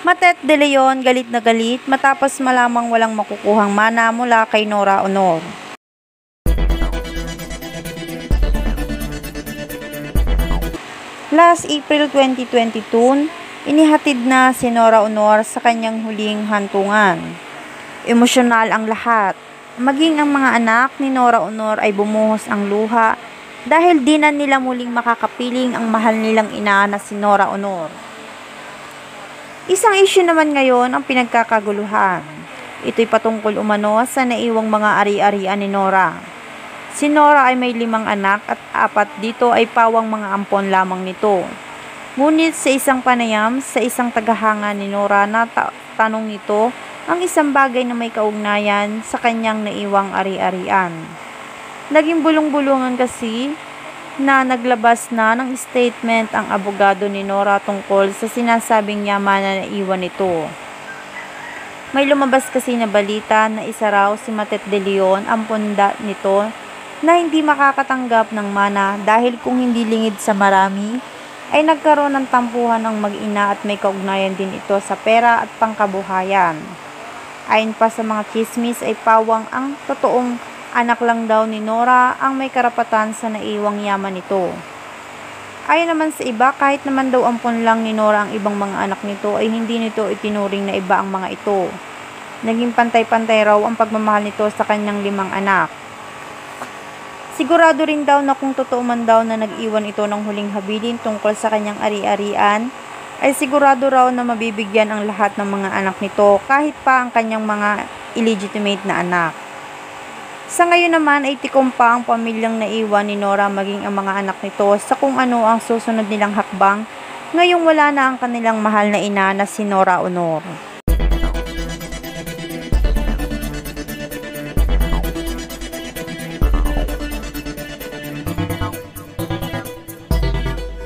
Matet de Leon galit na galit matapos malamang walang makukuhang mana mula kay Nora Aunor. Last April 2022, inihatid na si Nora Aunor sa kanyang huling hantungan. Emosyonal ang lahat. Maging ang mga anak ni Nora Aunor ay bumuhos ang luha dahil di na nila muling makakapiling ang mahal nilang ina na si Nora Aunor. Isang issue naman ngayon ang pinagkakaguluhan. Ito'y patungkol umano sa naiwang mga ari-arian ni Nora. Si Nora ay may 5 anak at 4 dito ay pawang mga ampon lamang nito. Ngunit sa isang panayam sa isang tagahanga ni Nora na tanong nito ang isang bagay na may kaugnayan sa kanyang naiwang ari-arian. Naging bulong-bulungan kasi na naglabas na ng statement ang abogado ni Nora tungkol sa sinasabing yaman na naiwan nito. May lumabas kasi na balita na isa raw si Matet de Leon ang punda nito na hindi makakatanggap ng mana dahil kung hindi lingid sa marami, ay nagkaroon ng tampuhan ng mag-ina at may kaugnayan din ito sa pera at pangkabuhayan. Ayon pa sa mga chismis ay pawang ang totoong anak lang daw ni Nora ang may karapatan sa naiwang yaman nito. Ayon naman sa iba, kahit naman daw ampon lang ni Nora ang ibang mga anak nito ay hindi nito itinuring na iba ang mga ito. Naging pantay-pantay raw ang pagmamahal nito sa kanyang 5 anak. Sigurado rin daw na kung totoo man daw na nag-iwan ito ng huling habilin tungkol sa kanyang ari-arian, ay sigurado raw na mabibigyan ang lahat ng mga anak nito kahit pa ang kanyang mga illegitimate na anak. Sa ngayon naman ay tikom pa ang pamilyang naiwan ni Nora maging ang mga anak nito sa kung ano ang susunod nilang hakbang ngayong wala na ang kanilang mahal na ina na si Nora Aunor.